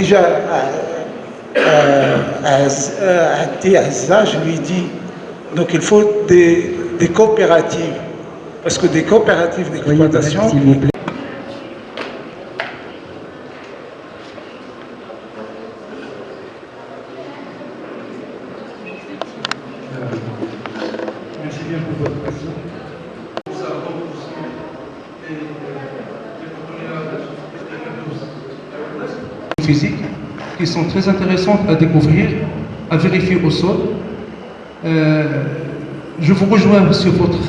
déjà à ça, je lui dis, donc il faut des coopératives, parce que des coopératives d'exploitation... S'il vous plaît. Merci bien pour votre question. Physiques qui sont très intéressantes à découvrir, à vérifier au sol. Je vous rejoins sur votre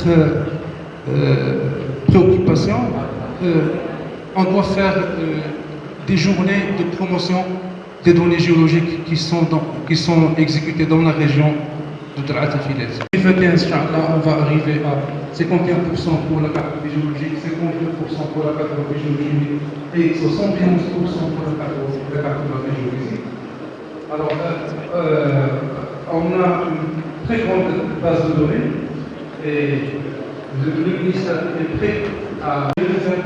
préoccupation. On doit faire des journées de promotion des données géologiques qui sont exécutées dans la région de Talat Filet. 2021, Inch'Allah, on va arriver à 51% pour la cartographie géologique, 52% pour la cartographie géologique et 71% pour la cartographie géologique. Alors, on a une très grande base de données et le ministère est prêt à faire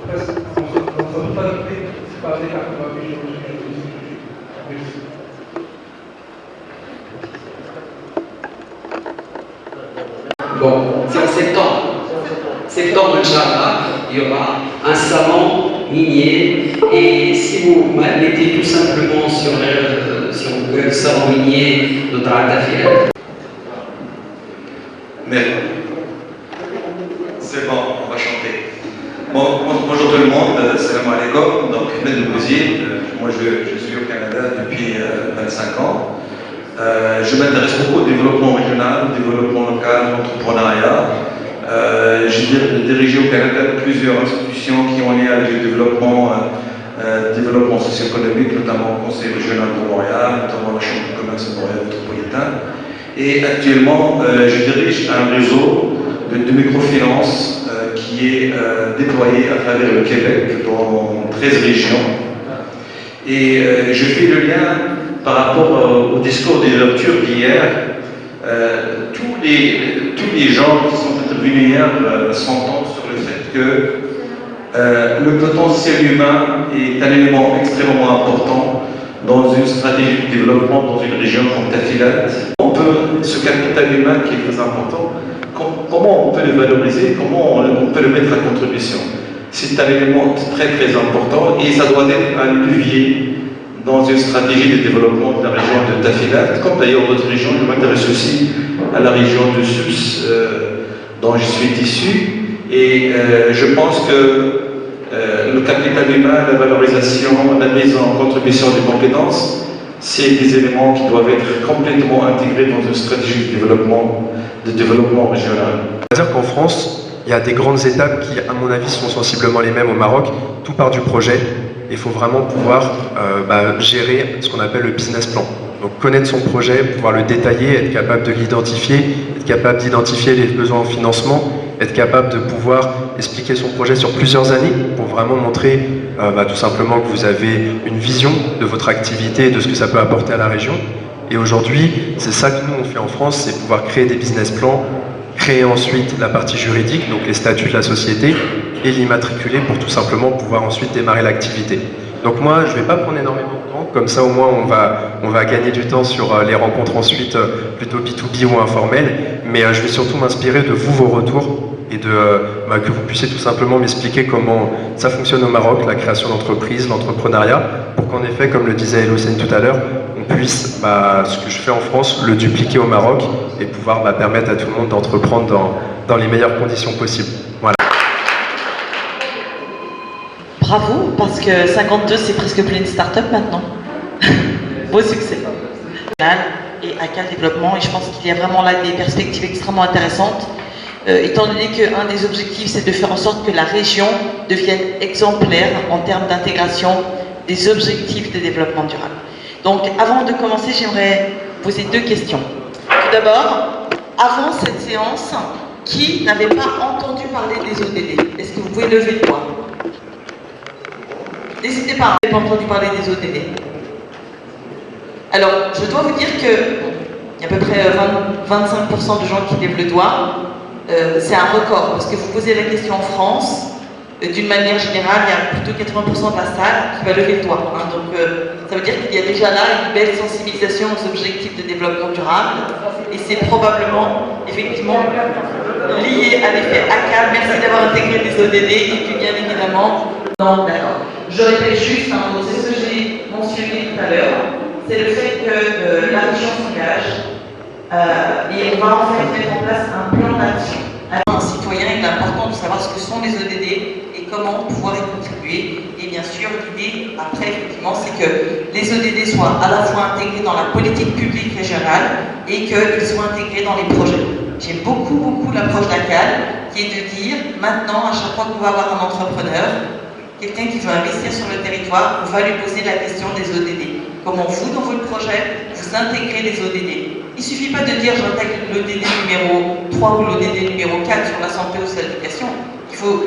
presque dans sa totalité par les cartographies géologiques. Merci. Bon, c'est en septembre. Septembre, Inch'Allah, il y aura un salon minier. Et si vous mettez tout simplement sur le salon minier de Talat Filet. Mais c'est bon, on va chanter. Bon, bonjour tout le monde, salam alaikum. Donc, Ahmed Bouzi, moi je suis au Canada depuis 25 ans. Je m'intéresse beaucoup au développement régional, au développement local, à l'entrepreneuriat. J'ai dirigé au Canada plusieurs institutions qui ont lien avec le développement socio-économique, notamment au Conseil régional de Montréal, notamment la Chambre de commerce de Montréal métropolitain. Et actuellement, je dirige un réseau de microfinance qui est déployé à travers le Québec dans 13 régions. Et je fais le lien par rapport au discours des ruptures d'hier. Tous les gens qui sont intervenus hier s'entendent sur le fait que le potentiel humain est un élément extrêmement important dans une stratégie de développement dans une région comme Tafilat. Ce capital humain qui est très important, comment on peut le valoriser, comment on peut le mettre à contribution. C'est un élément très très important et ça doit être un levier dans une stratégie de développement de la région de Tafilat, comme d'ailleurs d'autres régions. Je m'intéresse aussi à la région de Sousse, dont je suis issu, et je pense que le capital humain, la valorisation, la mise en contribution des compétences, c'est des éléments qui doivent être complètement intégrés dans une stratégie de développement régional. On va dire qu'en France, il y a des grandes étapes qui, à mon avis, sont sensiblement les mêmes au Maroc. Tout part du projet. Il faut vraiment pouvoir gérer ce qu'on appelle le business plan. Donc connaître son projet, pouvoir le détailler, être capable de l'identifier, être capable d'identifier les besoins en financement, être capable de pouvoir expliquer son projet sur plusieurs années pour vraiment montrer tout simplement que vous avez une vision de votre activité et de ce que ça peut apporter à la région. Et aujourd'hui, c'est ça que nous on fait en France, c'est pouvoir créer des business plans, créer ensuite la partie juridique, donc les statuts de la société, et l'immatriculer pour tout simplement pouvoir ensuite démarrer l'activité. Donc moi, je ne vais pas prendre énormément de temps, comme ça au moins on va gagner du temps sur les rencontres ensuite plutôt B2B ou informelles, mais je vais surtout m'inspirer de vos retours et que vous puissiez tout simplement m'expliquer comment ça fonctionne au Maroc, la création d'entreprises, l'entrepreneuriat, pour qu'en effet, comme le disait Elohsen tout à l'heure, on puisse, ce que je fais en France, le dupliquer au Maroc et pouvoir permettre à tout le monde d'entreprendre dans les meilleures conditions possibles. Voilà. Bravo, parce que 52 c'est presque plus une start-up maintenant. Beau succès. Et à quel développement, et je pense qu'il y a vraiment là des perspectives extrêmement intéressantes. Étant donné qu'un des objectifs, c'est de faire en sorte que la région devienne exemplaire en termes d'intégration des objectifs de développement durable. Donc, avant de commencer, j'aimerais poser deux questions. Tout d'abord, avant cette séance, qui n'avait pas entendu parler des ODD? Est-ce que vous pouvez lever le doigt? N'hésitez pas, vous n'avez pas entendu parler des ODD. Alors, je dois vous dire qu'il y a à peu près 25% de gens qui lèvent le doigt. C'est un record, parce que vous posez la question en France, d'une manière générale, il y a plutôt 80% de la salle qui va lever le doigt. Hein. Donc ça veut dire qu'il y a déjà là une belle sensibilisation aux objectifs de développement durable. Et c'est probablement, effectivement, lié à l'effet ACAL. Merci d'avoir intégré les ODD. Et puis bien évidemment, non, d'accord. Je répète juste, hein, c'est ce que j'ai mentionné tout à l'heure, c'est le fait que la région s'engage et on va en fait mettre en place un plan d'action. Un citoyen, il est important de savoir ce que sont les ODD et comment pouvoir y contribuer. Et bien sûr, l'idée, après, effectivement, c'est que les ODD soient à la fois intégrés dans la politique publique régionale et qu'ils soient intégrés dans les projets. J'aime beaucoup l'approche d'ACAL, qui est de dire, maintenant, à chaque fois qu'on va avoir un entrepreneur, quelqu'un qui veut investir sur le territoire, on va lui poser la question des ODD. Comment vous, dans votre projet, vous intégrez les ODD. Il ne suffit pas de dire j'intègre l'ODD numéro 3 ou l'ODD numéro 4 sur la santé ou sur l'éducation. Il faut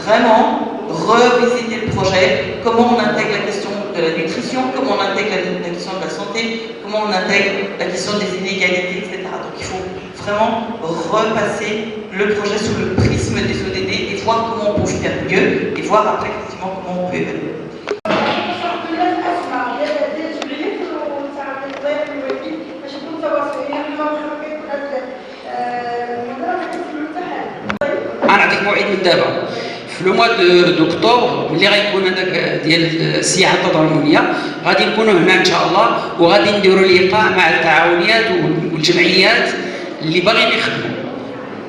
vraiment revisiter le projet, comment on intègre la question de la nutrition, comment on intègre la question de la santé, comment on intègre la question des inégalités, etc. Donc il faut vraiment repasser le projet sous le prisme des ODD et voir comment on peut faire mieux et voir après effectivement comment on peut évaluer. غنعطيك موعد من دابا في لو موا دوكتوبر ملي غيكون هذاك ديال السياحه التضامنيه غادي نكونوا هنا ان شاء الله وغادي نديروا لقاء مع التعاونيات والجمعيات اللي باغيين يخدموا.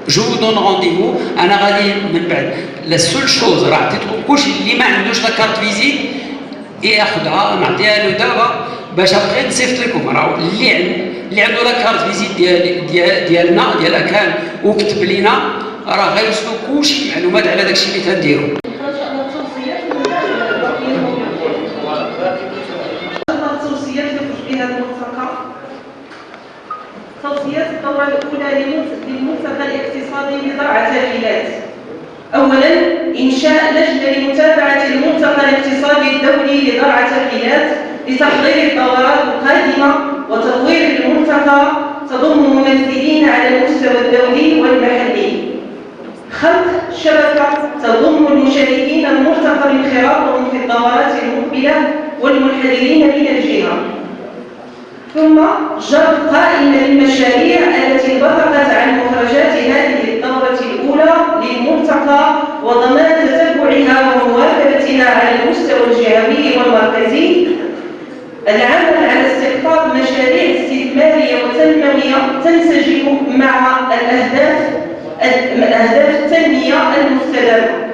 جو دون رونديفو انا غادي من بعد لا سول شوز راه عطيتكم كلشي اللي ما عندوش لا كارت فيزيت ياخذها نعطيها له دابا باش ابغي نصيفط لكم راه اللي عنده لا كارت فيزيت ديالنا ديال اكان وكتب لينا راه غيوصلوا كلشي معلومات على داكشي اللي تنديروا. التوصيات اللي خرج بها الملتقى توصيات الدورة الأولى للملتقى الاقتصادي لزرع تافهات. أولاً إنشاء لجنة لمتابعة الملتقى الاقتصادي الدولي لزرع تافهات لتحضير الدورات القادمة وتطوير الملتقى تضم ممثلين على المستوى الدولي والمحلي. خلق شبكة تضم المشاركين الملتقى انخراطهم في الدورات المقبلة والمنحدرين من الجهة. ثم جرب قائمة للمشاريع التي انبثقت عن مخرجات هذه الدورة الأولى للملتقى وضمان تتبعها ومواكبتها على المستوى الجهوي والمركزي. العمل على استقطاب مشاريع استثمارية وتنموية تنسجم مع أهداف التنمية المستدامة.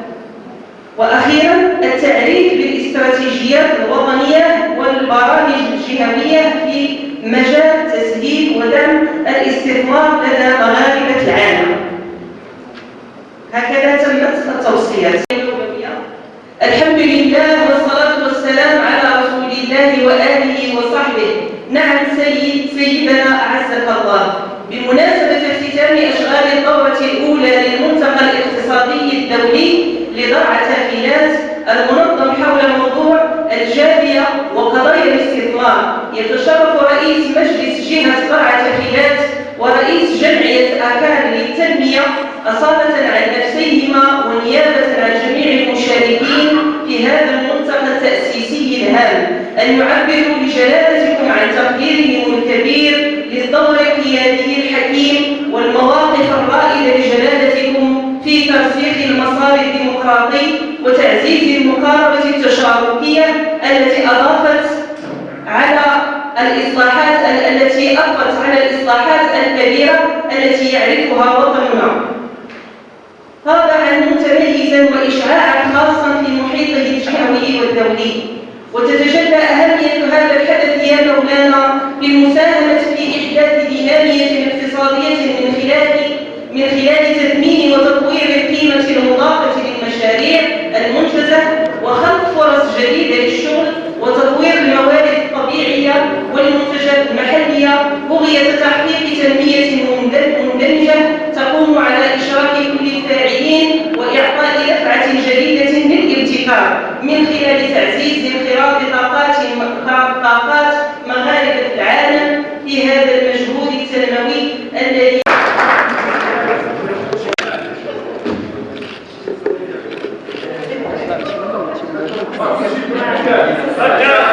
وأخيراً التعريف بالاستراتيجيات الوطنية والبرامج الجهوية في مجال تسهيل ودعم الاستثمار لدى مغاربة العالم. هكذا تمت التوصيات. الحمد لله والصلاة والسلام على رسول الله وآله وصحبه. نعم سيدنا أعزك الله. بمناسبة اختتام أشغال الدورة الأولى للملتقى الاقتصادي الدولي لزرع تافهات المنظم حول موضوع الجابية وقضايا الاستثمار، يتشرف رئيس مجلس جهة زرع تافهات ورئيس جمعية آكان للتنمية أصالة عن نفسيهما ونيابة عن جميع المشاركين في هذا الملتقى التأسيسي الهام أن يعبروا لجلالتكم عن تقديرهم الكبير للدور القيادي الحكيم والمواقف الرائدة لجلالتكم في ترسيخ المسار الديمقراطي وتعزيز المقاربة التشاركية التي أضافت على الإصلاحات الكبيرة التي يعرفها وطننا. طابعاً متميزاً وإشعاعاً خاصاً في محيطه الجهوي والدولي. وتتجلى أهمية هذا الحدث يا مولانا بالمساهمة في إحداث دينامية اقتصادية من خلال تثمين وتطوير القيمة المضافة للمشاريع المنتجة وخلق فرص جديدة للشغل وتطوير الموارد الطبيعية والمنتجات المحلية بغية تحقيق تنمية مندمجة تقوم على إشراك كل الفاعلين وإعطاء دفعة جديدة للابتكار من خلال تعزيز انخراط طاقات مغاربة العالم في هذا المجهود التنموي الذي Participe.